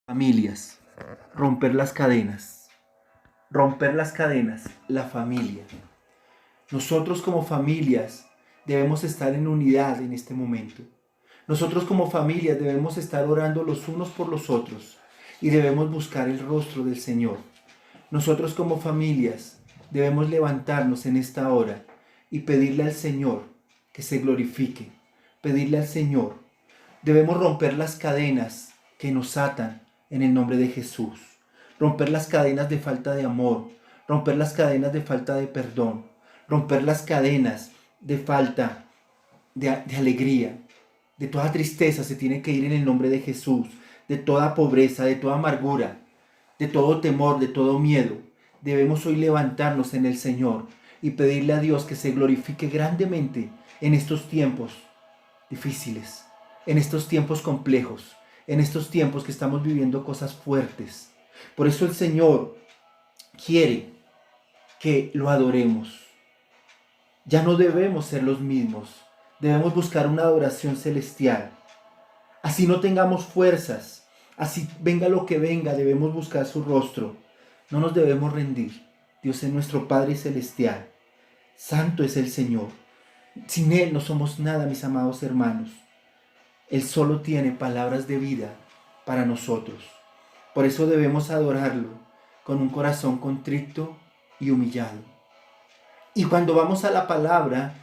Familias, romper las cadenas, la familia. Nosotros como familias debemos estar en unidad en este momento. Nosotros como familias debemos estar orando los unos por los otros y debemos buscar el rostro del Señor. Nosotros como familias debemos levantarnos en esta hora y pedirle al Señor que se glorifique, pedirle al Señor. Debemos romper las cadenas que nos atan en el nombre de Jesús. Romper las cadenas de falta de amor, romper las cadenas de falta de perdón, romper las cadenas de falta de alegría. De toda tristeza se tiene que ir en el nombre de Jesús, de toda pobreza, de toda amargura, de todo temor, de todo miedo. Debemos hoy levantarnos en el Señor y pedirle a Dios que se glorifique grandemente en estos tiempos difíciles, en estos tiempos complejos, en estos tiempos que estamos viviendo cosas fuertes. Por eso el Señor quiere que lo adoremos. Ya no debemos ser los mismos. Debemos buscar una adoración celestial. Así no tengamos fuerzas, así venga lo que venga, debemos buscar su rostro. No nos debemos rendir. Dios es nuestro Padre celestial. Santo es el Señor. Sin Él no somos nada, mis amados hermanos. Él solo tiene palabras de vida para nosotros. Por eso debemos adorarlo con un corazón contrito y humillado. Y cuando vamos a la palabra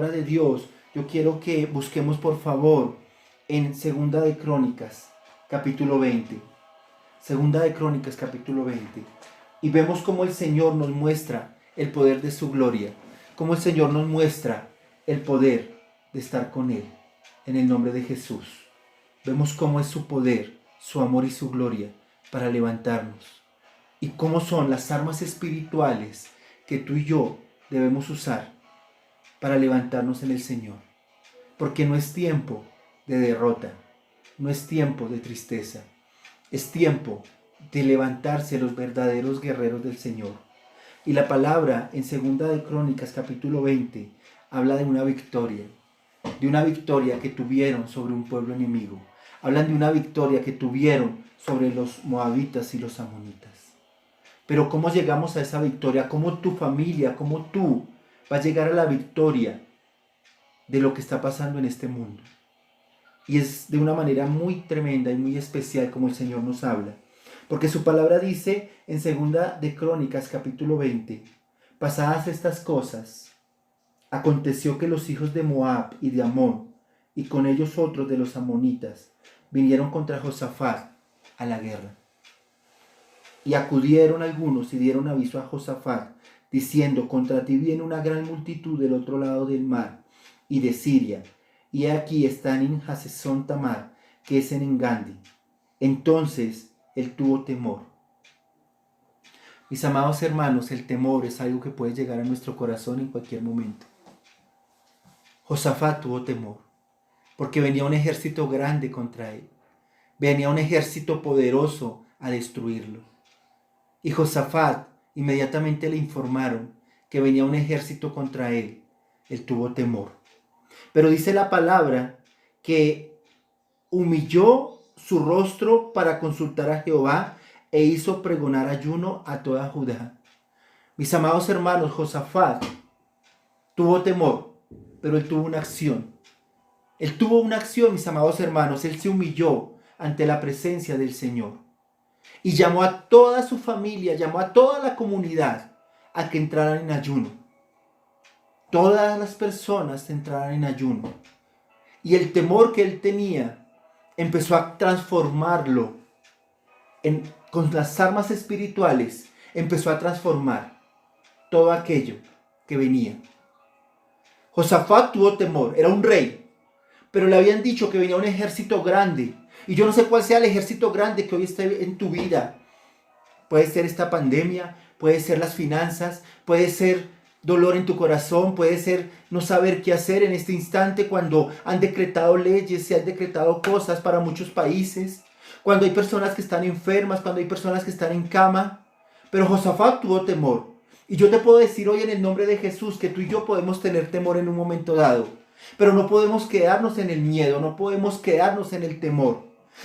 de Dios, yo quiero que busquemos por favor en Segunda de Crónicas, capítulo 20. Segunda de Crónicas, capítulo 20. Y vemos cómo el Señor nos muestra el poder de su gloria. Cómo el Señor nos muestra el poder de estar con Él. En el nombre de Jesús. Vemos cómo es su poder, su amor y su gloria para levantarnos. Y cómo son las armas espirituales que tú y yo debemos usar para levantarnos en el Señor. Porque no es tiempo de derrota, no es tiempo de tristeza, es tiempo de levantarse los verdaderos guerreros del Señor. Y la palabra en Segunda de Crónicas capítulo 20 habla de una victoria que tuvieron sobre un pueblo enemigo. Hablan de una victoria que tuvieron sobre los moabitas y los amonitas. Pero ¿cómo llegamos a esa victoria? ¿Cómo tu familia, cómo tú vas a llegar a la victoria de lo que está pasando en este mundo? Y es de una manera muy tremenda y muy especial como el Señor nos habla. Porque su palabra dice en Segunda de Crónicas capítulo 20, pasadas estas cosas, aconteció que los hijos de Moab y de Amón, y con ellos otros de los amonitas, vinieron contra Josafat a la guerra. Y acudieron algunos y dieron aviso a Josafat, diciendo, contra ti viene una gran multitud del otro lado del mar, y de Siria, y aquí están en Hasezón Tamar, que es en Engadi. Entonces él tuvo temor. Mis amados hermanos, el temor es algo que puede llegar a nuestro corazón en cualquier momento. Josafat tuvo temor, porque venía un ejército grande contra él. Venía un ejército poderoso a destruirlo. Y Josafat inmediatamente le informaron que venía un ejército contra él. Él tuvo temor. Pero dice la palabra que humilló su rostro para consultar a Jehová e hizo pregonar ayuno a toda Judá. Mis amados hermanos, Josafat tuvo temor, pero él tuvo una acción. Él tuvo una acción, mis amados hermanos. Él se humilló ante la presencia del Señor. Y llamó a toda su familia, llamó a toda la comunidad a que entraran en ayuno. Todas las personas entraran en ayuno. Y el temor que él tenía empezó a transformarlo con las armas espirituales. Empezó a transformar todo aquello que venía. Josafat tuvo temor, era un rey, pero le habían dicho que venía un ejército grande. Y yo no sé cuál sea el ejército grande que hoy esté en tu vida. Puede ser esta pandemia, puede ser las finanzas, puede ser dolor en tu corazón, puede ser no saber qué hacer en este instante cuando han decretado leyes, se han decretado cosas para muchos países, cuando hay personas que están enfermas, cuando hay personas que están en cama. Pero Josafat tuvo temor. Y yo te puedo decir hoy en el nombre de Jesús que tú y yo podemos tener temor en un momento dado. Pero no podemos quedarnos en el miedo, no podemos quedarnos en el temor.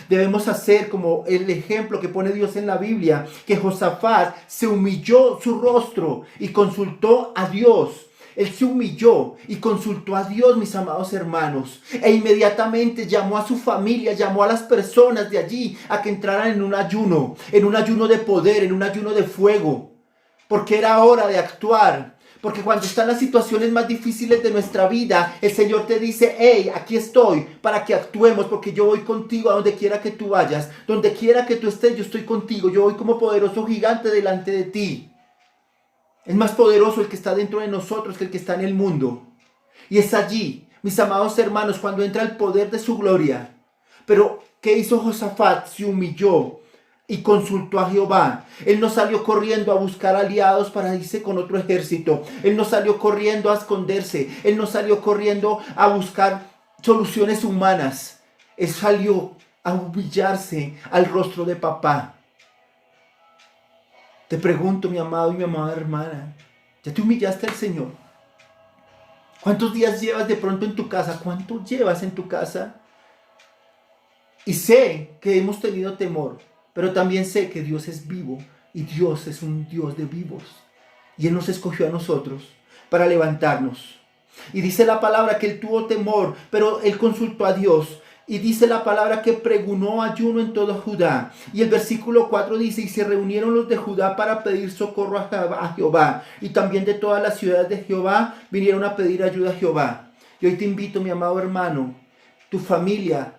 Debemos hacer como el ejemplo que pone Dios en la Biblia, que Josafat se humilló su rostro y consultó a Dios. Él se humilló y consultó a Dios, mis amados hermanos, e inmediatamente llamó a su familia, llamó a las personas de allí a que entraran en un ayuno de poder, en un ayuno de fuego, porque era hora de actuar. Porque cuando están las situaciones más difíciles de nuestra vida, el Señor te dice: hey, aquí estoy para que actuemos, porque yo voy contigo a donde quiera que tú vayas. Donde quiera que tú estés, yo estoy contigo. Yo voy como poderoso gigante delante de ti. Es más poderoso el que está dentro de nosotros que el que está en el mundo. Y es allí, mis amados hermanos, cuando entra el poder de su gloria. Pero, ¿qué hizo Josafat? Se humilló y consultó a Jehová. Él no salió corriendo a buscar aliados para irse con otro ejército. Él no salió corriendo a esconderse. Él no salió corriendo a buscar soluciones humanas. Él salió a humillarse al rostro de papá. Te pregunto, mi amado y mi amada hermana, ¿ya te humillaste al Señor? ¿Cuántos días llevas de pronto en tu casa? ¿Cuánto llevas en tu casa? Y sé que hemos tenido temor, pero también sé que Dios es vivo y Dios es un Dios de vivos. Y Él nos escogió a nosotros para levantarnos. Y dice la palabra que Él tuvo temor, pero Él consultó a Dios. Y dice la palabra que pregonó ayuno en todo Judá. Y el versículo 4 dice: y se reunieron los de Judá para pedir socorro a Jehová. Y también de todas las ciudades de Jehová vinieron a pedir ayuda a Jehová. Y hoy te invito, mi amado hermano, tu familia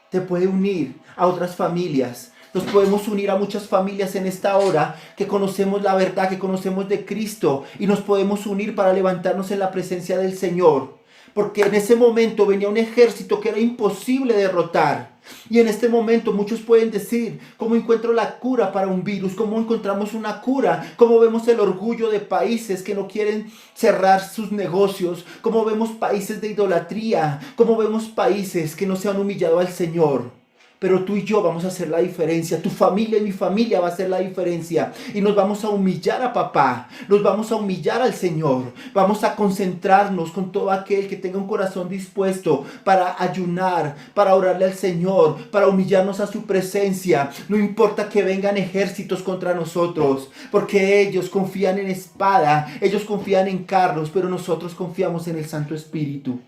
te puede unir a otras familias. Nos podemos unir a muchas familias en esta hora que conocemos la verdad, que conocemos de Cristo. Y nos podemos unir para levantarnos en la presencia del Señor. Porque en ese momento venía un ejército que era imposible derrotar. Y en este momento muchos pueden decir: ¿cómo encuentro la cura para un virus? ¿Cómo encontramos una cura? ¿Cómo vemos el orgullo de países que no quieren cerrar sus negocios? ¿Cómo vemos países de idolatría? ¿Cómo vemos países que no se han humillado al Señor? Pero tú y yo vamos a hacer la diferencia. Tu familia y mi familia va a hacer la diferencia. Y nos vamos a humillar a papá. Nos vamos a humillar al Señor. Vamos a concentrarnos con todo aquel que tenga un corazón dispuesto para ayunar, para orarle al Señor, para humillarnos a su presencia. No importa que vengan ejércitos contra nosotros, porque ellos confían en espada, ellos confían en carros, pero nosotros confiamos en el Santo Espíritu.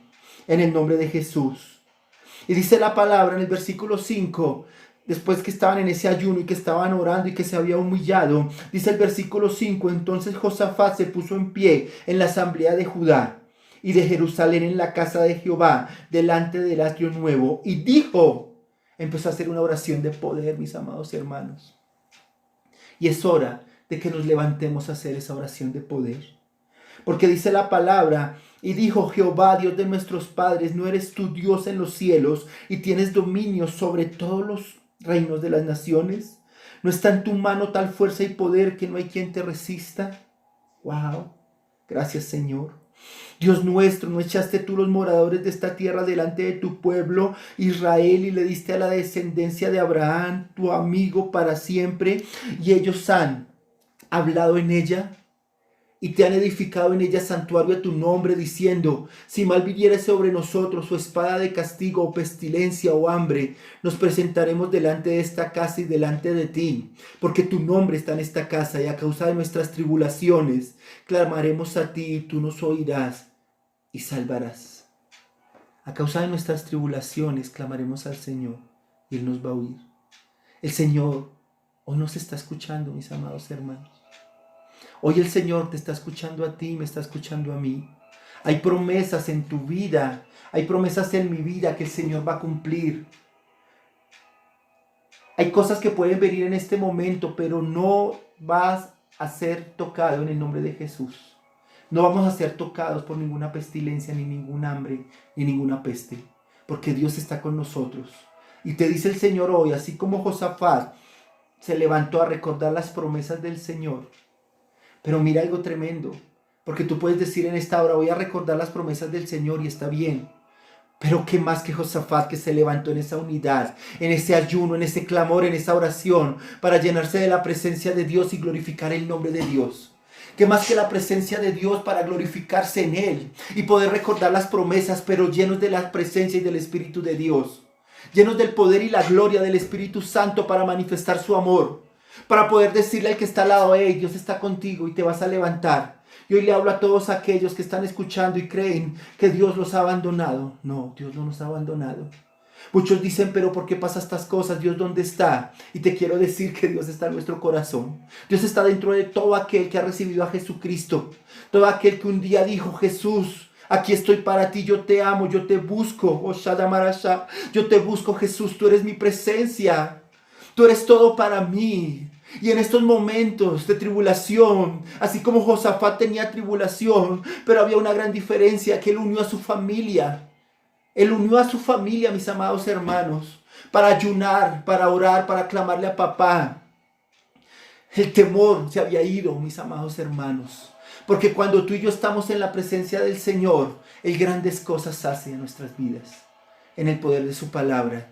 En el nombre de Jesús. Y dice la palabra en el versículo 5, después que estaban en ese ayuno y que estaban orando y que se había humillado, dice el versículo 5, entonces Josafat se puso en pie en la asamblea de Judá y de Jerusalén en la casa de Jehová, delante del atrio nuevo, y dijo, empezó a hacer una oración de poder, mis amados hermanos. Y es hora de que nos levantemos a hacer esa oración de poder. Porque dice la palabra: y dijo Jehová, Dios de nuestros padres, ¿no eres tú Dios en los cielos y tienes dominio sobre todos los reinos de las naciones? ¿No está en tu mano tal fuerza y poder que no hay quien te resista? ¡Wow! Gracias, Señor. Dios nuestro, ¿no echaste tú los moradores de esta tierra delante de tu pueblo Israel y le diste a la descendencia de Abraham, tu amigo, para siempre? Y ellos han hablado en ella y te han edificado en ella santuario a tu nombre, diciendo: si mal viniere sobre nosotros o espada de castigo, o pestilencia, o hambre, nos presentaremos delante de esta casa y delante de ti, porque tu nombre está en esta casa, y a causa de nuestras tribulaciones clamaremos a ti, y tú nos oirás y salvarás. A causa de nuestras tribulaciones clamaremos al Señor, y Él nos va a oír. El Señor hoy nos está escuchando, mis amados hermanos. Hoy el Señor te está escuchando a ti, me está escuchando a mí. Hay promesas en tu vida, hay promesas en mi vida que el Señor va a cumplir. Hay cosas que pueden venir en este momento, pero no vas a ser tocado en el nombre de Jesús. No vamos a ser tocados por ninguna pestilencia, ni ningún hambre, ni ninguna peste, porque Dios está con nosotros. Y te dice el Señor hoy, así como Josafat se levantó a recordar las promesas del Señor. Pero mira algo tremendo, porque tú puedes decir en esta hora: voy a recordar las promesas del Señor, y está bien. Pero qué más que Josafat, que se levantó en esa unidad, en ese ayuno, en ese clamor, en esa oración, para llenarse de la presencia de Dios y glorificar el nombre de Dios. Qué más que la presencia de Dios para glorificarse en Él y poder recordar las promesas, pero llenos de la presencia y del Espíritu de Dios. llenos del poder y la gloria del Espíritu Santo para manifestar su amor, para poder decirle al que está al lado: hey, Dios está contigo y te vas a levantar. Y hoy le hablo a todos aquellos que están escuchando y creen que Dios los ha abandonado. No, Dios no nos ha abandonado. Muchos dicen: pero ¿por qué pasa estas cosas? ¿Dios dónde está? Y te quiero decir que Dios está en nuestro corazón. Dios está dentro de todo aquel que ha recibido a Jesucristo. Todo aquel que un día dijo: Jesús, aquí estoy para ti, yo te amo, yo te busco. Oh, Shadamarasha, yo te busco, Jesús, tú eres mi presencia. Tú eres todo para mí. Y en estos momentos de tribulación, así como Josafat tenía tribulación, pero había una gran diferencia, que él unió a su familia. Él unió a su familia, mis amados hermanos, para ayunar, para orar, para clamarle a papá. El temor se había ido, mis amados hermanos. Porque cuando tú y yo estamos en la presencia del Señor, Él grandes cosas hace en nuestras vidas, en el poder de su palabra.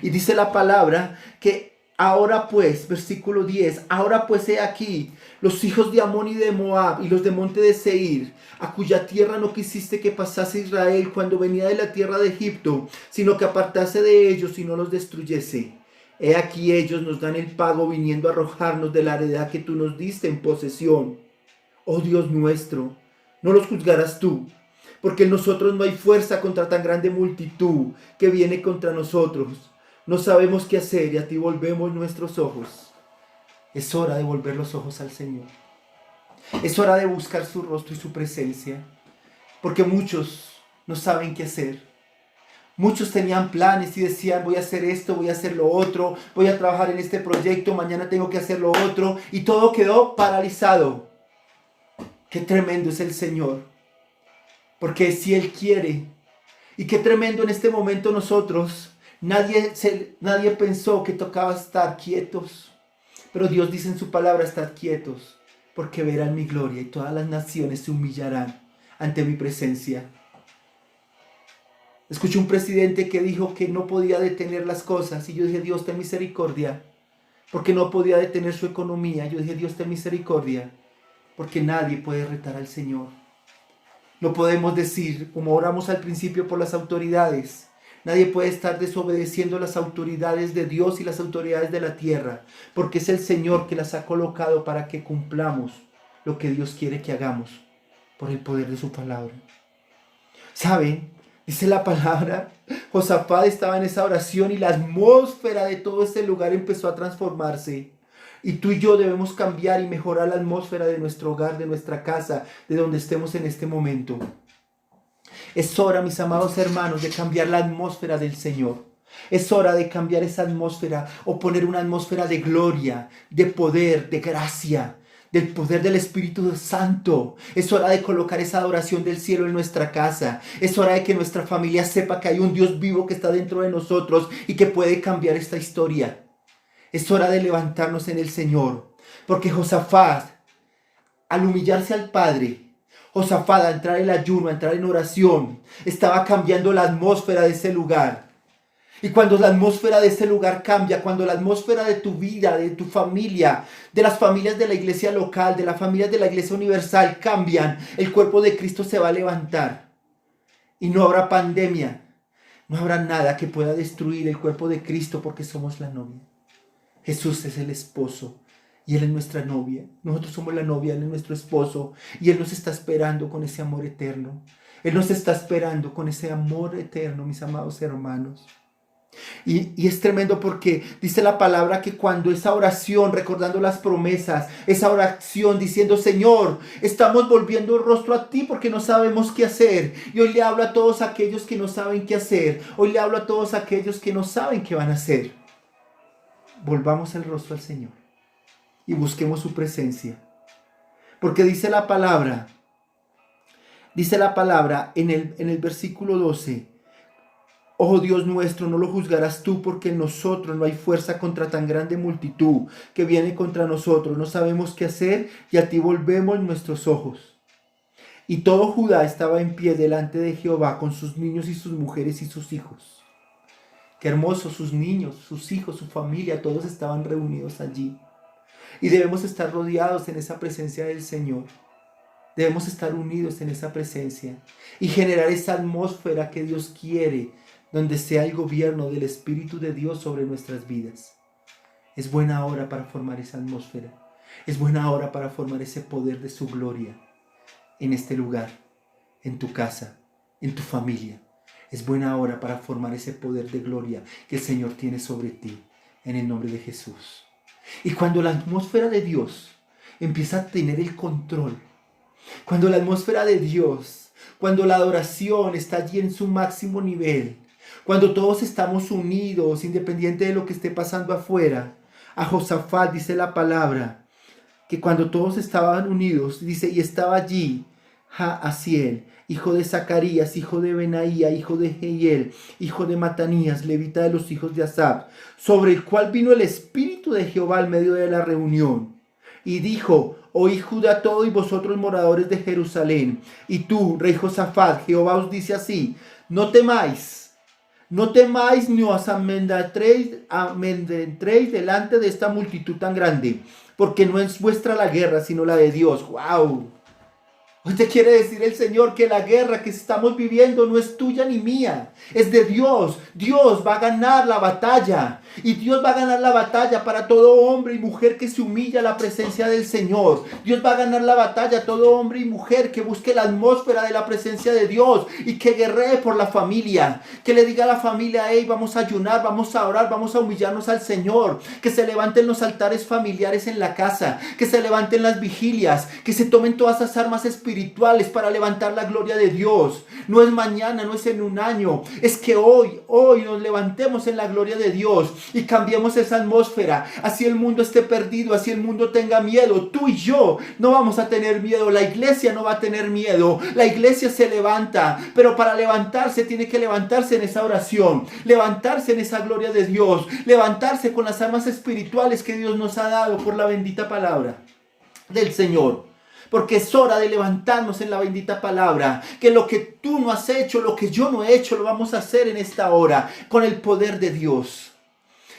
Y dice la palabra que ahora pues, versículo 10, ahora pues he aquí, los hijos de Amón y de Moab y los de monte de Seir, a cuya tierra no quisiste que pasase Israel cuando venía de la tierra de Egipto, sino que apartase de ellos y no los destruyese. He aquí ellos nos dan el pago viniendo a arrojarnos de la heredad que tú nos diste en posesión. Oh Dios nuestro, no los juzgarás tú, porque en nosotros no hay fuerza contra tan grande multitud que viene contra nosotros. No sabemos qué hacer y a ti volvemos nuestros ojos. Es hora de volver los ojos al Señor. Es hora de buscar su rostro y su presencia, porque muchos no saben qué hacer. Muchos tenían planes y decían: voy a hacer esto, voy a hacer lo otro, voy a trabajar en este proyecto, mañana tengo que hacer lo otro, y todo quedó paralizado. Qué tremendo es el Señor, porque si Él quiere, y qué tremendo en este momento nosotros, nadie pensó que tocaba estar quietos, pero Dios dice en su palabra: estad quietos, porque verán mi gloria y todas las naciones se humillarán ante mi presencia. Escuché un presidente que dijo que no podía detener las cosas, y yo dije: Dios, ten misericordia, porque no podía detener su economía. Yo dije: Dios, ten misericordia, porque nadie puede retar al Señor. No podemos decir, como oramos al principio por las autoridades, nadie puede estar desobedeciendo las autoridades de Dios y las autoridades de la tierra, porque es el Señor que las ha colocado para que cumplamos lo que Dios quiere que hagamos por el poder de su palabra. ¿Saben? Dice la palabra, Josafat estaba en esa oración y la atmósfera de todo ese lugar empezó a transformarse. Y tú y yo debemos cambiar y mejorar la atmósfera de nuestro hogar, de nuestra casa, de donde estemos en este momento. Es hora, mis amados hermanos, de cambiar la atmósfera del Señor. Es hora de cambiar esa atmósfera o poner una atmósfera de gloria, de poder, de gracia, del poder del Espíritu Santo. Es hora de colocar esa adoración del cielo en nuestra casa. Es hora de que nuestra familia sepa que hay un Dios vivo que está dentro de nosotros y que puede cambiar esta historia. Es hora de levantarnos en el Señor, porque Josafat, al humillarse al Padre, Josafat, a entrar en ayuno, a entrar en oración, estaba cambiando la atmósfera de ese lugar. Y cuando la atmósfera de ese lugar cambia, cuando la atmósfera de tu vida, de tu familia, de las familias de la iglesia local, de las familias de la iglesia universal cambian, el cuerpo de Cristo se va a levantar. Y no habrá pandemia, no habrá nada que pueda destruir el cuerpo de Cristo, porque somos la novia. Jesús es el esposo y Él es nuestra novia. Nosotros somos la novia, Él es nuestro esposo y Él nos está esperando con ese amor eterno. Él nos está esperando con ese amor eterno, mis amados hermanos. Y es tremendo porque dice la palabra que cuando esa oración, recordando las promesas, esa oración diciendo: Señor, estamos volviendo el rostro a ti porque no sabemos qué hacer. Y hoy le hablo a todos aquellos que no saben qué hacer. Hoy le hablo a todos aquellos que no saben qué van a hacer. Volvamos el rostro al Señor y busquemos su presencia. Porque dice la palabra en el versículo 12: oh Dios nuestro, no lo juzgarás tú, porque en nosotros no hay fuerza contra tan grande multitud que viene contra nosotros. No sabemos qué hacer y a ti volvemos nuestros ojos. Y todo Judá estaba en pie delante de Jehová con sus niños y sus mujeres y sus hijos. Qué hermoso, sus niños, sus hijos, su familia, todos estaban reunidos allí. Y debemos estar rodeados en esa presencia del Señor. Debemos estar unidos en esa presencia y generar esa atmósfera que Dios quiere donde sea el gobierno del Espíritu de Dios sobre nuestras vidas. Es buena hora para formar esa atmósfera. Es buena hora para formar ese poder de su gloria en este lugar, en tu casa, en tu familia. Es buena hora para formar ese poder de gloria que el Señor tiene sobre ti, en el nombre de Jesús. Y cuando la atmósfera de Dios empieza a tener el control, cuando la atmósfera de Dios, cuando la adoración está allí en su máximo nivel, cuando todos estamos unidos, independiente de lo que esté pasando afuera, a Josafat dice la palabra, que cuando todos estaban unidos, dice, y estaba allí Jaasiel, hijo de Zacarías, hijo de Benaía, hijo de Jehiel, hijo de Matanías, levita de los hijos de Asaf, sobre el cual vino el Espíritu de Jehová al medio de la reunión. Y dijo, oí Judá todo y vosotros moradores de Jerusalén, y tú, rey Josafat, Jehová os dice así, no temáis ni os amedrentéis delante de esta multitud tan grande, porque no es vuestra la guerra, sino la de Dios. ¡Wow! Hoy te quiere decir el Señor que la guerra que estamos viviendo no es tuya ni mía, es de Dios. Dios va a ganar la batalla y Dios va a ganar la batalla para todo hombre y mujer que se humilla a la presencia del Señor. Dios va a ganar la batalla a todo hombre y mujer que busque la atmósfera de la presencia de Dios y que guerree por la familia, que le diga a la familia, hey, vamos a ayunar, vamos a orar, vamos a humillarnos al Señor, que se levanten los altares familiares en la casa, que se levanten las vigilias, que se tomen todas esas armas espirituales para levantar la gloria de Dios. No es mañana, no es en un año, es que hoy nos levantemos en la gloria de Dios y cambiemos esa atmósfera. Así el mundo esté perdido, así el mundo tenga miedo, tú y yo no vamos a tener miedo, la iglesia no va a tener miedo, la iglesia se levanta, pero para levantarse tiene que levantarse en esa oración, levantarse en esa gloria de Dios, levantarse con las armas espirituales que Dios nos ha dado por la bendita palabra del Señor. Porque es hora de levantarnos en la bendita palabra. Que lo que tú no has hecho, lo que yo no he hecho, lo vamos a hacer en esta hora. Con el poder de Dios.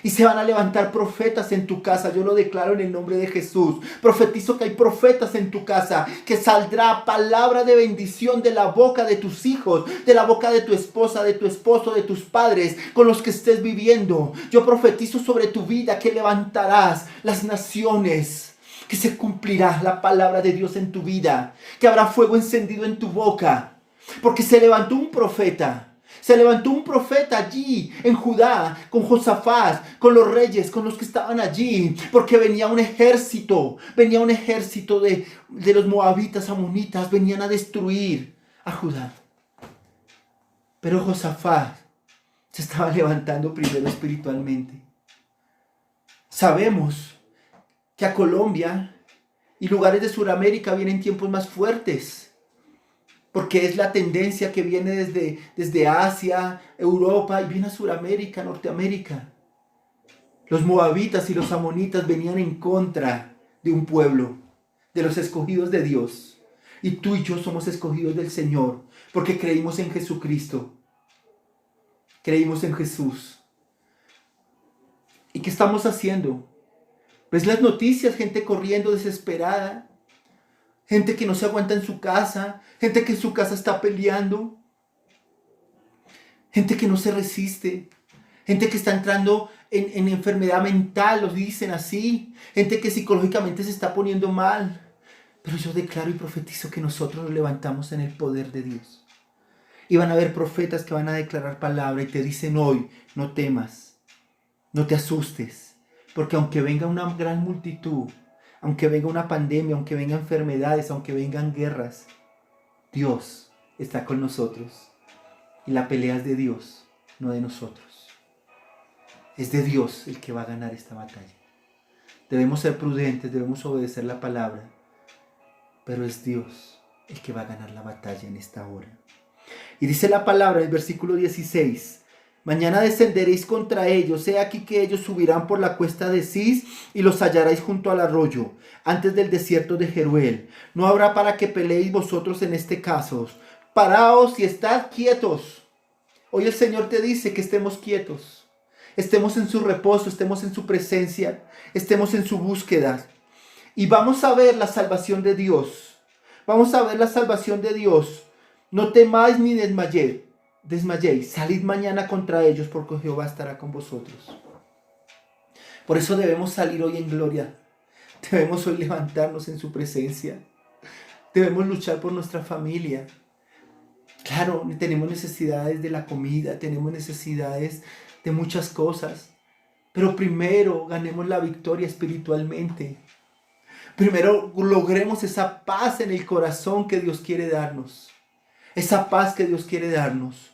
Y se van a levantar profetas en tu casa. Yo lo declaro en el nombre de Jesús. Profetizo que hay profetas en tu casa. Que saldrá palabra de bendición de la boca de tus hijos. De la boca de tu esposa, de tu esposo, de tus padres. Con los que estés viviendo. Yo profetizo sobre tu vida que levantarás las naciones. Que se cumplirá la palabra de Dios en tu vida. Que habrá fuego encendido en tu boca. Porque se levantó un profeta. Se levantó un profeta allí en Judá, con Josafat, con los reyes, con los que estaban allí. Porque venía un ejército de los moabitas, amonitas. Venían a destruir a Judá. Pero Josafat se estaba levantando primero espiritualmente. Sabemos que a Colombia y lugares de Sudamérica vienen tiempos más fuertes, porque es la tendencia que viene desde Asia, Europa y viene a Sudamérica, Norteamérica. Los moabitas y los amonitas venían en contra de un pueblo, de los escogidos de Dios. Y tú y yo somos escogidos del Señor, porque creímos en Jesucristo. Creímos en Jesús. ¿Y qué estamos haciendo? ¿Ves las noticias? Gente corriendo desesperada. Gente que no se aguanta en su casa. Gente que en su casa está peleando. Gente que no se resiste. Gente que está entrando en enfermedad mental, los dicen así. Gente que psicológicamente se está poniendo mal. Pero yo declaro y profetizo que nosotros nos levantamos en el poder de Dios. Y van a haber profetas que van a declarar palabra y te dicen hoy, no temas, no te asustes. Porque aunque venga una gran multitud, aunque venga una pandemia, aunque vengan enfermedades, aunque vengan guerras, Dios está con nosotros. Y la pelea es de Dios, no de nosotros. Es de Dios el que va a ganar esta batalla. Debemos ser prudentes, debemos obedecer la palabra. Pero es Dios el que va a ganar la batalla en esta hora. Y dice la palabra en el versículo 16. Mañana descenderéis contra ellos, he aquí que ellos subirán por la cuesta de Cis y los hallaréis junto al arroyo, antes del desierto de Jeruel. No habrá para que peleéis vosotros en este caso. Paraos y estad quietos. Hoy el Señor te dice que estemos quietos, estemos en su reposo, estemos en su presencia, estemos en su búsqueda. Y vamos a ver la salvación de Dios. Vamos a ver la salvación de Dios. No temáis ni desmayéis. desmayéis, salid mañana contra ellos, porque Jehová estará con vosotros. Por eso debemos salir hoy en gloria. Debemos hoy levantarnos en su presencia. Debemos luchar por nuestra familia. Claro, tenemos necesidades de la comida, tenemos necesidades de muchas cosas. Pero primero ganemos la victoria espiritualmente. Primero logremos esa paz en el corazón que Dios quiere darnos. Esa paz que Dios quiere darnos.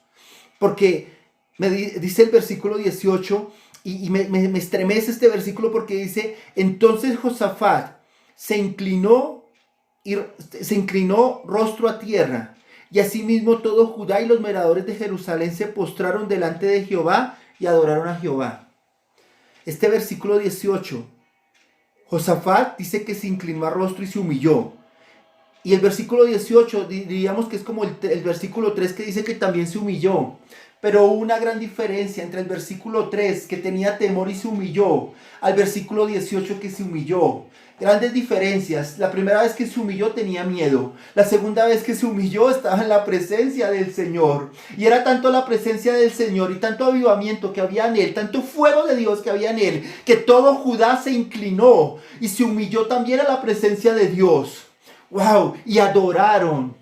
Porque me dice el versículo 18, y me estremece este versículo porque dice, entonces Josafat se inclinó rostro a tierra, y asimismo todo Judá y los moradores de Jerusalén se postraron delante de Jehová y adoraron a Jehová. Este versículo 18, Josafat dice que se inclinó a rostro y se humilló. Y el versículo 18 diríamos que es como el versículo 3 que dice que también se humilló. Pero hubo una gran diferencia entre el versículo 3 que tenía temor y se humilló, al versículo 18 que se humilló. Grandes diferencias. La primera vez que se humilló tenía miedo. La segunda vez que se humilló estaba en la presencia del Señor. Y era tanto la presencia del Señor y tanto avivamiento que había en él, tanto fuego de Dios que había en él, que todo Judá se inclinó y se humilló también a la presencia de Dios. ¡Wow! Y adoraron.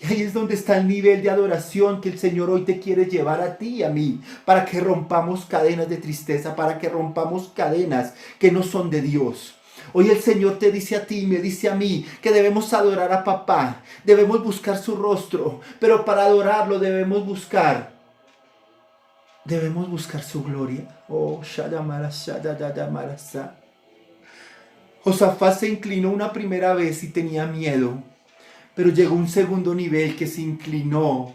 Y ahí es donde está el nivel de adoración que el Señor hoy te quiere llevar a ti y a mí, para que rompamos cadenas de tristeza, para que rompamos cadenas que no son de Dios. Hoy el Señor te dice a ti y me dice a mí que debemos adorar a papá, debemos buscar su rostro, pero para adorarlo debemos buscar su gloria. Oh, Josafat se inclinó una primera vez y tenía miedo, pero llegó un segundo nivel que se inclinó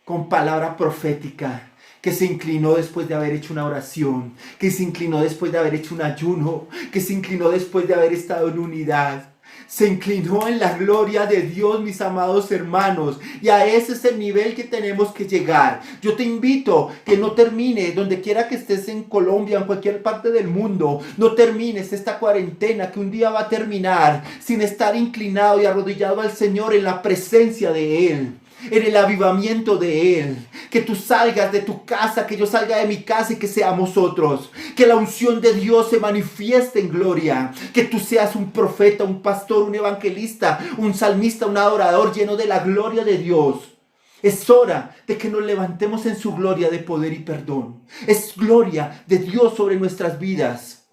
con palabra profética, que se inclinó después de haber hecho una oración, que se inclinó después de haber hecho un ayuno, que se inclinó después de haber estado en unidad. Se inclinó en la gloria de Dios, mis amados hermanos. Y a ese es el nivel que tenemos que llegar. Yo te invito que no termine, donde quiera que estés en Colombia, en cualquier parte del mundo, no termines esta cuarentena que un día va a terminar sin estar inclinado y arrodillado al Señor en la presencia de Él, en el avivamiento de Él. Que tú salgas de tu casa, que yo salga de mi casa y que seamos otros. Que la unción de Dios se manifieste en gloria. Que tú seas un profeta, un pastor, un evangelista, un salmista, un adorador lleno de la gloria de Dios. Es hora de que nos levantemos en su gloria de poder y perdón. Es gloria de Dios sobre nuestras vidas.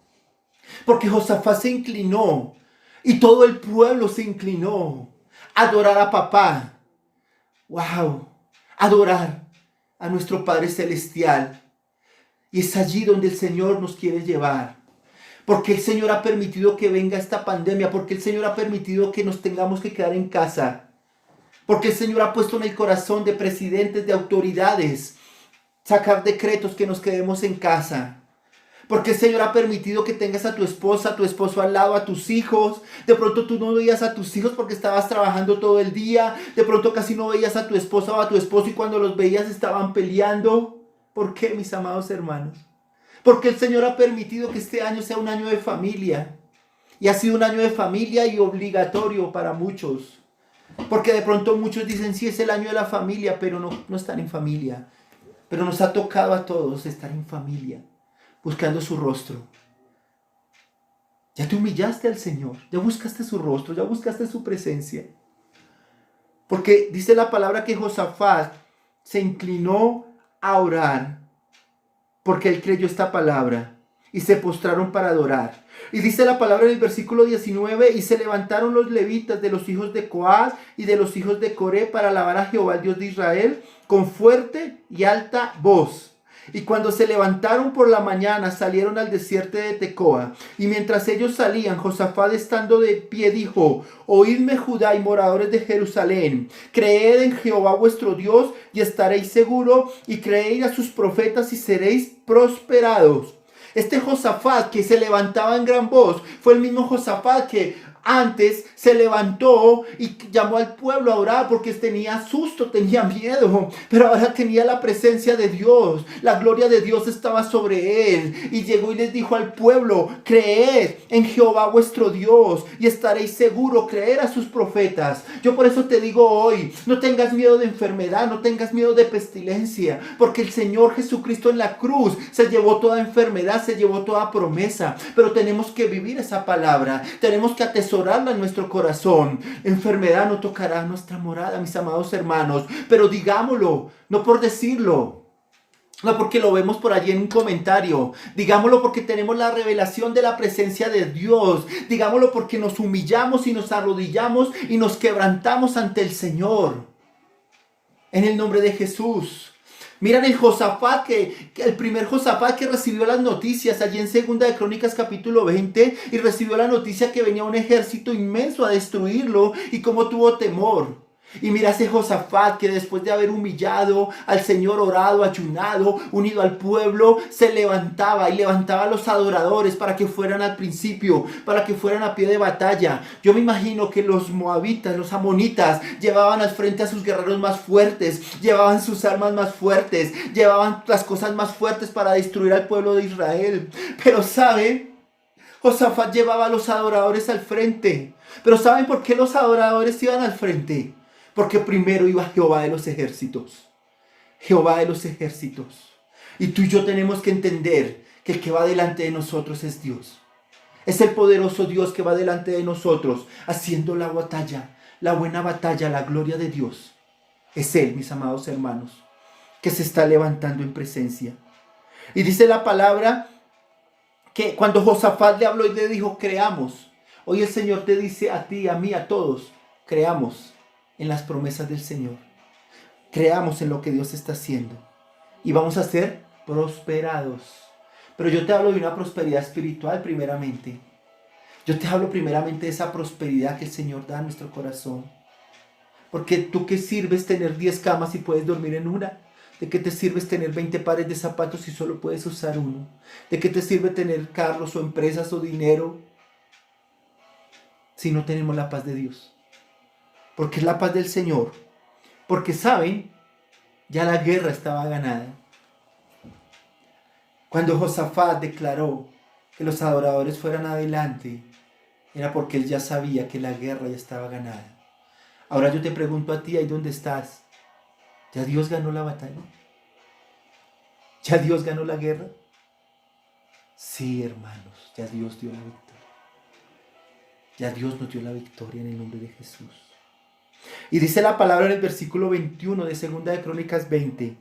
Porque Josafat se inclinó y todo el pueblo se inclinó a adorar a papá. ¡Wow! Adorar a nuestro Padre Celestial. Y es allí donde el Señor nos quiere llevar. Porque el Señor ha permitido que venga esta pandemia. Porque el Señor ha permitido que nos tengamos que quedar en casa. Porque el Señor ha puesto en el corazón de presidentes, de autoridades, sacar decretos que nos quedemos en casa. Porque el Señor ha permitido que tengas a tu esposa, a tu esposo al lado, a tus hijos. De pronto tú no veías a tus hijos porque estabas trabajando todo el día. De pronto casi no veías a tu esposa o a tu esposo y cuando los veías estaban peleando. ¿Por qué, mis amados hermanos? Porque el Señor ha permitido que este año sea un año de familia. Y ha sido un año de familia y obligatorio para muchos. Porque de pronto muchos dicen, sí, es el año de la familia, pero no están en familia. Pero nos ha tocado a todos estar en familia, buscando su rostro. Ya te humillaste al Señor, ya buscaste su rostro, ya buscaste su presencia. Porque dice la palabra que Josafat se inclinó a orar, porque él creyó esta palabra, y se postraron para adorar. Y dice la palabra en el versículo 19, y se levantaron los levitas de los hijos de Coat y de los hijos de Coré para alabar a Jehová, el Dios de Israel, con fuerte y alta voz. Y cuando se levantaron por la mañana, salieron al desierto de Tecoa. Y mientras ellos salían, Josafat estando de pie dijo: Oídme, Judá y moradores de Jerusalén, creed en Jehová vuestro Dios y estaréis seguros, y creed a sus profetas y seréis prosperados. Este Josafat que se levantaba en gran voz fue el mismo Josafat que Antes se levantó y llamó al pueblo a orar porque tenía susto, tenía miedo, pero ahora tenía la presencia de Dios. La gloria de Dios estaba sobre él y llegó y les dijo al pueblo: creed en Jehová vuestro Dios y estaréis seguros, creer a sus profetas. Yo por eso te digo hoy, no tengas miedo de enfermedad, no tengas miedo de pestilencia, porque el Señor Jesucristo en la cruz se llevó toda enfermedad, se llevó toda promesa, pero tenemos que vivir esa palabra, tenemos que atesorarla en nuestro corazón. Enfermedad no tocará nuestra morada, mis amados hermanos, pero digámoslo, no por decirlo, no porque lo vemos por allí en un comentario, digámoslo porque tenemos la revelación de la presencia de Dios, digámoslo porque nos humillamos y nos arrodillamos y nos quebrantamos ante el Señor, en el nombre de Jesús. Miran el Josafat, el primer Josafat que recibió las noticias allí en Segunda de Crónicas capítulo 20 y recibió la noticia que venía un ejército inmenso a destruirlo y cómo tuvo temor. Y mira ese Josafat que después de haber humillado al Señor, orado, ayunado, unido al pueblo, se levantaba y levantaba a los adoradores para que fueran al principio, para que fueran a pie de batalla. Yo me imagino que los moabitas, los amonitas, llevaban al frente a sus guerreros más fuertes, llevaban sus armas más fuertes, llevaban las cosas más fuertes para destruir al pueblo de Israel. Pero ¿sabe? Josafat llevaba a los adoradores al frente. Pero ¿saben por qué los adoradores iban al frente? Porque primero iba Jehová de los ejércitos. Jehová de los ejércitos. Y tú y yo tenemos que entender que el que va delante de nosotros es Dios. Es el poderoso Dios que va delante de nosotros, haciendo la batalla, la buena batalla, la gloria de Dios. Es Él, mis amados hermanos, que se está levantando en presencia. Y dice la palabra que cuando Josafat le habló y le dijo: creamos. Hoy el Señor te dice a ti, a mí, a todos: creamos en las promesas del Señor. Creamos en lo que Dios está haciendo. Y vamos a ser prosperados. Pero yo te hablo de una prosperidad espiritual primeramente. Yo te hablo primeramente de esa prosperidad que el Señor da a nuestro corazón. Porque tú, ¿qué sirves tener 10 camas si puedes dormir en una? ¿De qué te sirves tener 20 pares de zapatos si solo puedes usar uno? ¿De qué te sirve tener carros o empresas o dinero si no tenemos la paz de Dios? Porque es la paz del Señor. Porque saben, ya la guerra estaba ganada. Cuando Josafat declaró que los adoradores fueran adelante, era porque él ya sabía que la guerra ya estaba ganada. Ahora yo te pregunto a ti, ahí donde estás, ¿ya Dios ganó la batalla? ¿Ya Dios ganó la guerra? Sí, hermanos, ya Dios dio la victoria. Ya Dios nos dio la victoria en el nombre de Jesús. Y dice la palabra en el versículo 21 de Segunda de Crónicas 20.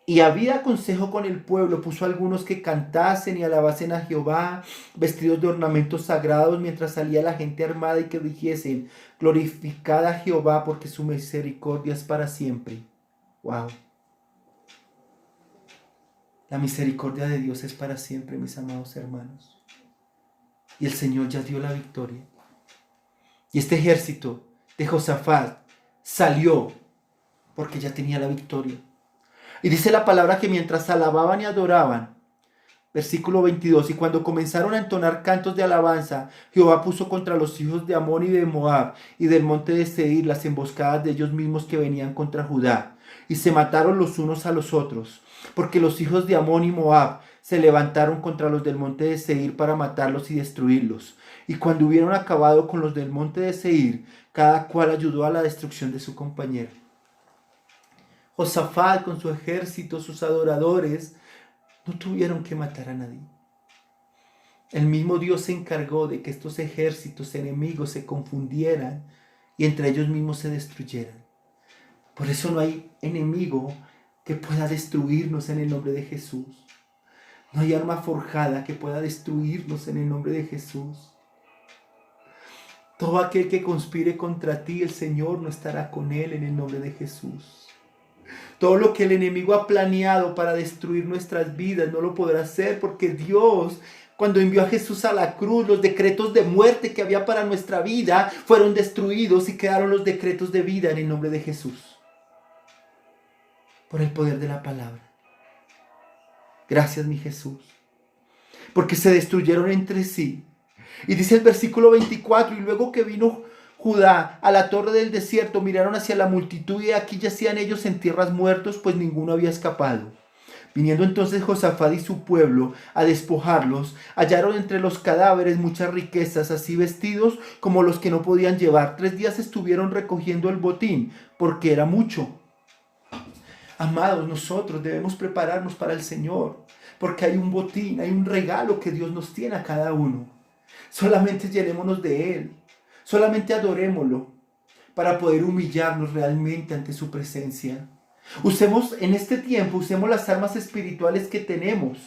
Y había consejo con el pueblo, puso a algunos que cantasen y alabasen a Jehová, vestidos de ornamentos sagrados, mientras salía la gente armada, y que dijesen: glorificad a Jehová, porque su misericordia es para siempre. Wow. La misericordia de Dios es para siempre, mis amados hermanos. Y el Señor ya dio la victoria. Y este ejército de Josafat salió porque ya tenía la victoria. Y dice la palabra que mientras alababan y adoraban, versículo 22, y cuando comenzaron a entonar cantos de alabanza, Jehová puso contra los hijos de Amón y de Moab y del monte de Seir las emboscadas de ellos mismos que venían contra Judá, y se mataron los unos a los otros, porque los hijos de Amón y Moab se levantaron contra los del monte de Seir para matarlos y destruirlos. Y cuando hubieron acabado con los del monte de Seir, cada cual ayudó a la destrucción de su compañero. Josafat con su ejército, sus adoradores, no tuvieron que matar a nadie. El mismo Dios se encargó de que estos ejércitos enemigos se confundieran y entre ellos mismos se destruyeran. Por eso no hay enemigo que pueda destruirnos en el nombre de Jesús. No hay arma forjada que pueda destruirnos en el nombre de Jesús. Todo aquel que conspire contra ti, el Señor no estará con él en el nombre de Jesús. Todo lo que el enemigo ha planeado para destruir nuestras vidas no lo podrá hacer, porque Dios, cuando envió a Jesús a la cruz, los decretos de muerte que había para nuestra vida fueron destruidos y quedaron los decretos de vida en el nombre de Jesús. Por el poder de la palabra. Gracias, mi Jesús. Porque se destruyeron entre sí. Y dice el versículo 24, y luego que vino Judá a la torre del desierto, miraron hacia la multitud y aquí yacían ellos en tierras muertos, pues ninguno había escapado. Viniendo entonces Josafat y su pueblo a despojarlos, hallaron entre los cadáveres muchas riquezas, así vestidos como los que no podían llevar. 3 días estuvieron recogiendo el botín, porque era mucho. Amados, nosotros debemos prepararnos para el Señor, porque hay un botín, hay un regalo que Dios nos tiene a cada uno. Solamente llenémonos de Él, solamente adorémoslo, para poder humillarnos realmente ante su presencia. Usemos en este tiempo, usemos las armas espirituales que tenemos.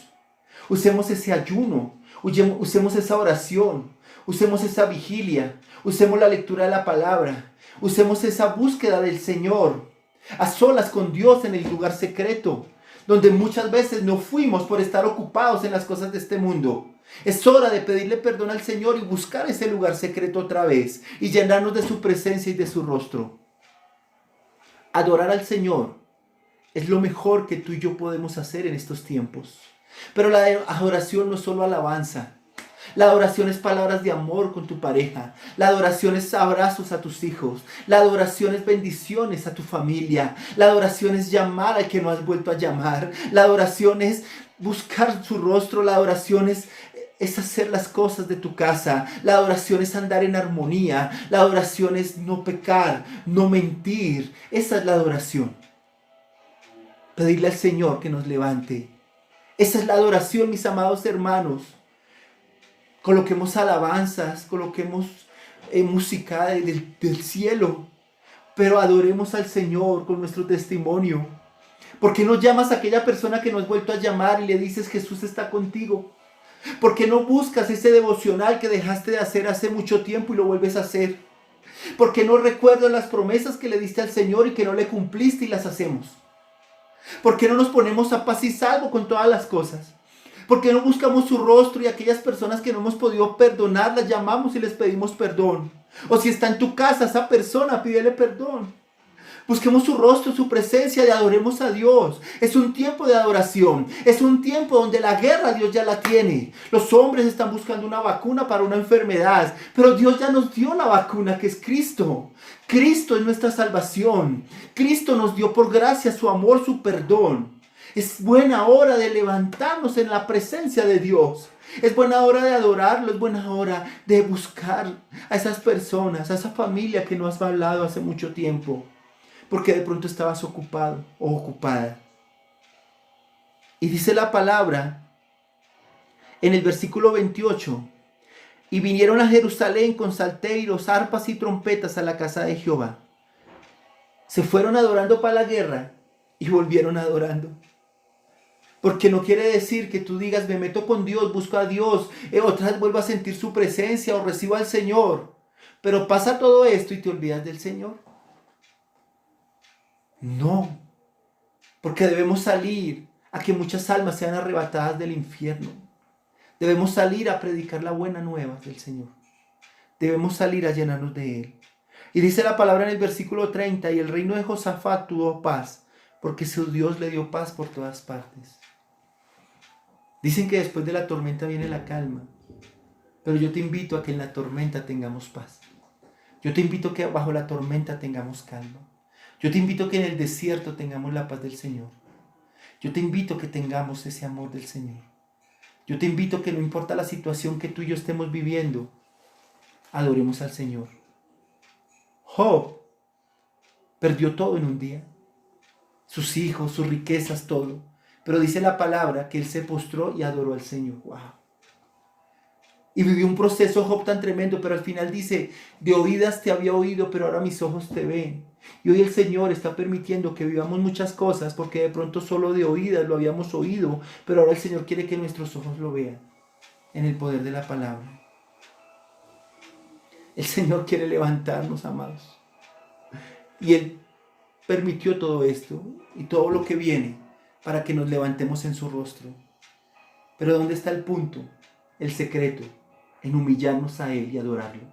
Usemos ese ayuno, usemos esa oración, usemos esa vigilia, usemos la lectura de la palabra, usemos esa búsqueda del Señor, a solas con Dios en el lugar secreto, donde muchas veces no fuimos por estar ocupados en las cosas de este mundo. Es hora de pedirle perdón al Señor y buscar ese lugar secreto otra vez y llenarnos de su presencia y de su rostro. Adorar al Señor es lo mejor que tú y yo podemos hacer en estos tiempos. Pero la adoración no es solo alabanza. La adoración es palabras de amor con tu pareja. La adoración es abrazos a tus hijos. La adoración es bendiciones a tu familia. La adoración es llamar al que no has vuelto a llamar. La adoración es buscar su rostro. La adoración es hacer las cosas de tu casa. La adoración es andar en armonía. La adoración es no pecar, no mentir. Esa es la adoración. Pedirle al Señor que nos levante. Esa es la adoración, mis amados hermanos. Coloquemos alabanzas, coloquemos música del cielo, pero adoremos al Señor con nuestro testimonio. ¿Por qué no llamas a aquella persona que no has vuelto a llamar y le dices Jesús está contigo? ¿Por qué no buscas ese devocional que dejaste de hacer hace mucho tiempo y lo vuelves a hacer? ¿Por qué no recuerdas las promesas que le diste al Señor y que no le cumpliste y las hacemos? ¿Por qué no nos ponemos a paz y salvo con todas las cosas? ¿Por qué no buscamos su rostro y aquellas personas que no hemos podido perdonar, las llamamos y les pedimos perdón? O si está en tu casa esa persona, pídele perdón. Busquemos su rostro, su presencia y adoremos a Dios. Es un tiempo de adoración. Es un tiempo donde la guerra Dios ya la tiene. Los hombres están buscando una vacuna para una enfermedad, pero Dios ya nos dio la vacuna que es Cristo. Cristo es nuestra salvación. Cristo nos dio por gracia su amor, su perdón. Es buena hora de levantarnos en la presencia de Dios. Es buena hora de adorarlo, es buena hora de buscar a esas personas, a esa familia que no has hablado hace mucho tiempo, porque de pronto estabas ocupado o ocupada. Y dice la palabra en el versículo 28, y vinieron a Jerusalén con salterios, arpas y trompetas a la casa de Jehová. Se fueron adorando para la guerra y volvieron adorando. Porque no quiere decir que tú digas, me meto con Dios, busco a Dios, otra vez vuelvo a sentir su presencia o recibo al Señor. Pero pasa todo esto y te olvidas del Señor. No, porque debemos salir a que muchas almas sean arrebatadas del infierno. Debemos salir a predicar la buena nueva del Señor. Debemos salir a llenarnos de Él. Y dice la palabra en el versículo 30, y el reino de Josafat tuvo paz, porque su Dios le dio paz por todas partes. Dicen que después de la tormenta viene la calma, pero yo te invito a que en la tormenta tengamos paz. Yo te invito a que bajo la tormenta tengamos calma. Yo te invito a que en el desierto tengamos la paz del Señor. Yo te invito a que tengamos ese amor del Señor. Yo te invito a que no importa la situación que tú y yo estemos viviendo, adoremos al Señor. Job perdió todo en un día. Sus hijos, sus riquezas, todo. Pero dice la palabra que él se postró y adoró al Señor. ¡Wow! Y vivió un proceso Job tan tremendo, pero al final dice, de oídas te había oído, pero ahora mis ojos te ven. Y hoy el Señor está permitiendo que vivamos muchas cosas, porque de pronto solo de oídas lo habíamos oído, pero ahora el Señor quiere que nuestros ojos lo vean, en el poder de la palabra. El Señor quiere levantarnos, amados. Y Él permitió todo esto y todo lo que viene para que nos levantemos en su rostro. Pero ¿dónde está el punto? El secreto, en humillarnos a Él y adorarlo.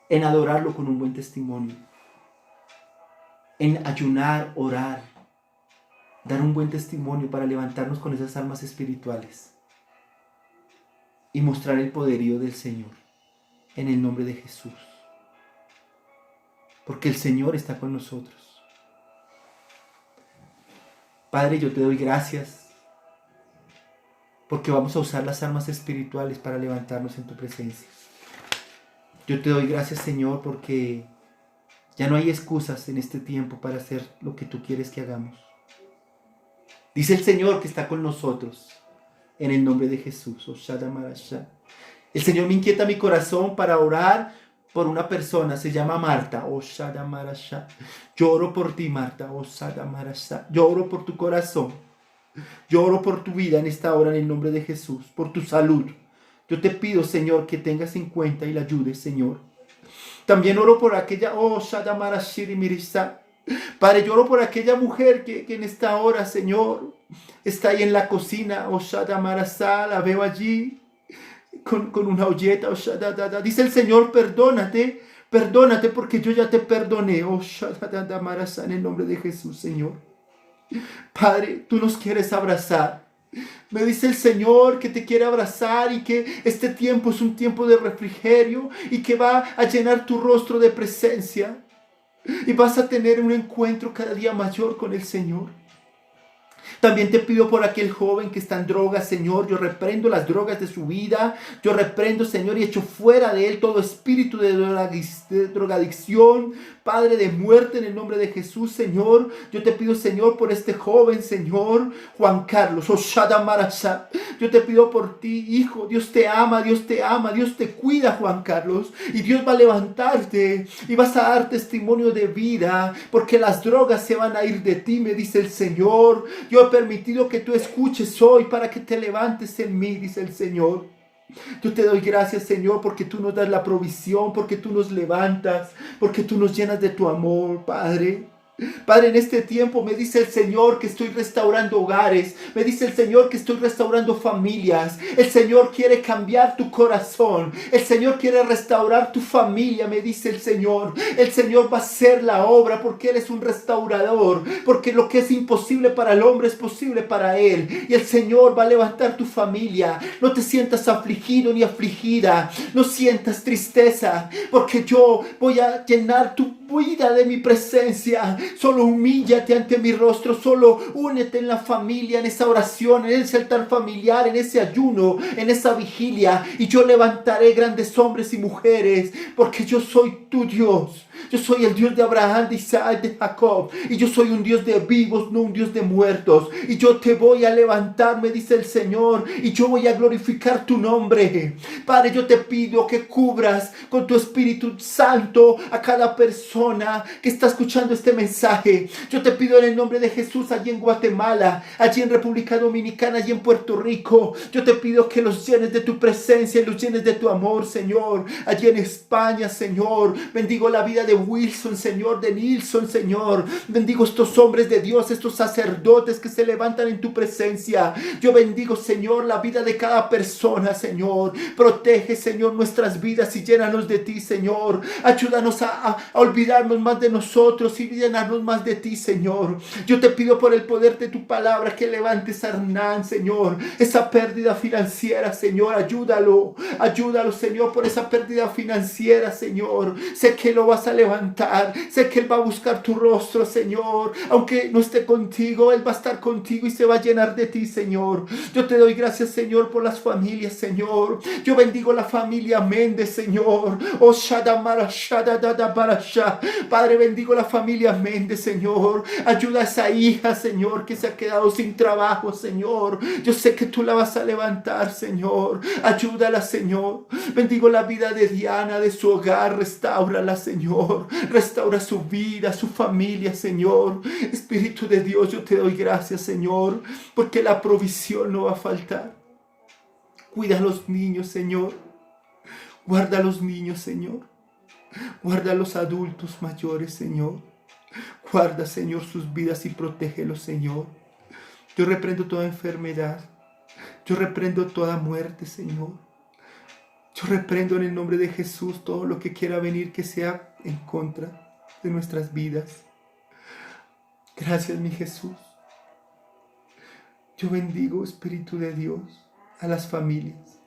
En adorarlo con un buen testimonio. En ayunar, orar, dar un buen testimonio para levantarnos con esas armas espirituales. y mostrar el poderío del Señor en el nombre de Jesús. Porque el Señor está con nosotros. Padre, yo te doy gracias porque vamos a usar las armas espirituales para levantarnos en tu presencia. Yo te doy gracias, Señor, porque ya no hay excusas en este tiempo para hacer lo que tú quieres que hagamos. Dice el Señor que está con nosotros en el nombre de Jesús. El Señor me inquieta mi corazón para orar por una persona, se llama Marta. Yo oro por ti, Marta. Yo oro por tu corazón. Yo oro por tu vida en esta hora en el nombre de Jesús, por tu salud. Yo te pido, Señor, que tengas en cuenta y la ayudes, Señor. También oro por aquella, Padre, yo oro por aquella mujer que en esta hora, Señor, está ahí en la cocina, la veo allí con una olleta, dice el Señor, perdónate porque yo ya te perdoné, en el nombre de Jesús, Señor. Padre, tú nos quieres abrazar. Me dice el Señor que te quiere abrazar y que este tiempo es un tiempo de refrigerio y que va a llenar tu rostro de presencia y vas a tener un encuentro cada día mayor con el Señor. También te pido por aquel joven que está en drogas, Señor. Yo reprendo las drogas de su vida. Yo reprendo, Señor, y echo fuera de él todo espíritu de drogadicción, Padre, de muerte, en el nombre de Jesús, Señor. Yo te pido, Señor, por este joven, Señor, Juan Carlos. Yo te pido por ti, hijo. Dios te ama, Dios te ama, Dios te cuida, Juan Carlos. Y Dios va a levantarte y vas a dar testimonio de vida, porque las drogas se van a ir de ti, me dice el Señor. Yo he permitido que tú escuches hoy para que te levantes en mí, dice el Señor. Yo te doy gracias, Señor, porque tú nos das la provisión, porque tú nos levantas, porque tú nos llenas de tu amor, Padre. Padre, en este tiempo me dice el Señor que estoy restaurando hogares, me dice el Señor que estoy restaurando familias. El Señor quiere cambiar tu corazón, el Señor quiere restaurar tu familia, me dice el Señor. El Señor va a hacer la obra porque Él es un restaurador, porque lo que es imposible para el hombre es posible para Él. Y el Señor va a levantar tu familia. No te sientas afligido ni afligida, no sientas tristeza, porque yo voy a llenar tu vida de mi presencia. Solo humíllate ante mi rostro, solo únete en la familia, en esa oración, en ese altar familiar, en ese ayuno, en esa vigilia, y yo levantaré grandes hombres y mujeres, porque yo soy tu Dios. Yo soy el Dios de Abraham, de Isaac, de Jacob, y yo soy un Dios de vivos, no un Dios de muertos, y yo te voy a levantar, me dice el Señor, y yo voy a glorificar tu nombre. Padre, yo te pido que cubras con tu Espíritu Santo a cada persona que está escuchando este mensaje. Yo te pido en el nombre de Jesús, allí en Guatemala, allí en República Dominicana, allí en Puerto Rico, yo te pido que los llenes de tu presencia y los llenes de tu amor, Señor. Allí en España, Señor, bendigo la vida de Wilson, Señor, de Nilson, Señor. Bendigo estos hombres de Dios, estos sacerdotes que se levantan en tu presencia. Yo bendigo, Señor, la vida de cada persona, Señor. Protege, Señor, nuestras vidas y llénanos de ti, Señor. Ayúdanos a olvidarnos más de nosotros y llenarnos más de ti, Señor. Yo te pido por el poder de tu palabra que levantes a Hernán, Señor. Esa pérdida financiera, Señor, ayúdalo, Señor, por esa pérdida financiera, Señor. Sé que lo vas a levantar, sé que Él va a buscar tu rostro, Señor. Aunque no esté contigo, Él va a estar contigo y se va a llenar de ti, Señor. Yo te doy gracias, Señor, por las familias, Señor. Yo bendigo la familia Méndez, Señor. Oh, Padre, bendigo la familia Méndez, Señor. Ayuda a esa hija, Señor, que se ha quedado sin trabajo, Señor. Yo sé que tú la vas a levantar, Señor. Ayúdala, Señor. Bendigo la vida de Diana, de su hogar. Restáurala, Señor. Restaura su vida, su familia, Señor. Espíritu de Dios, yo te doy gracias, Señor, porque la provisión no va a faltar. Cuida a los niños, Señor. Guarda a los niños, Señor. Guarda a los adultos mayores, Señor. Guarda, Señor, sus vidas y protégelos, Señor. Yo reprendo toda enfermedad. Yo reprendo toda muerte, Señor. Yo reprendo en el nombre de Jesús todo lo que quiera venir que sea en contra de nuestras vidas. Gracias, mi Jesús. Yo bendigo, Espíritu de Dios, a las familias.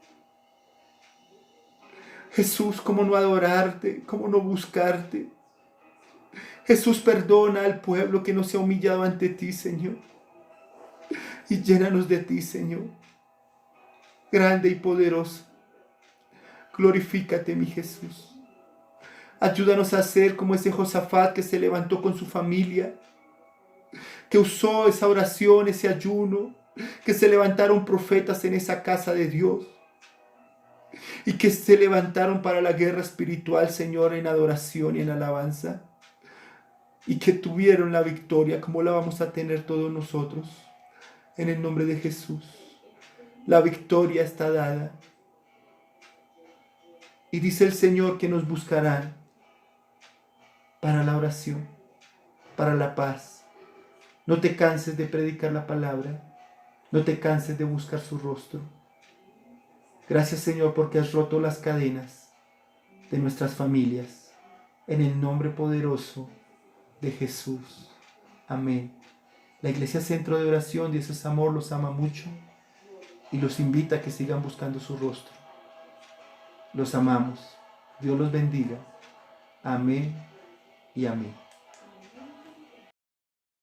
Jesús, ¿cómo no adorarte? ¿Cómo no buscarte? Jesús, perdona al pueblo que no se ha humillado ante ti, Señor. Y llénanos de ti, Señor. Grande y poderoso. Glorifícate, mi Jesús. Ayúdanos a ser como ese Josafat que se levantó con su familia, que usó esa oración, ese ayuno, que se levantaron profetas en esa casa de Dios y que se levantaron para la guerra espiritual, Señor, en adoración y en alabanza, y que tuvieron la victoria como la vamos a tener todos nosotros. En el nombre de Jesús, la victoria está dada. Y dice el Señor que nos buscarán para la oración, para la paz. No te canses de predicar la palabra. No te canses de buscar su rostro. Gracias, Señor, porque has roto las cadenas de nuestras familias. En el nombre poderoso de Jesús. Amén. La Iglesia Centro de Oración, Dios es Amor, los ama mucho y los invita a que sigan buscando su rostro. Los amamos. Dios los bendiga. Amén y amén.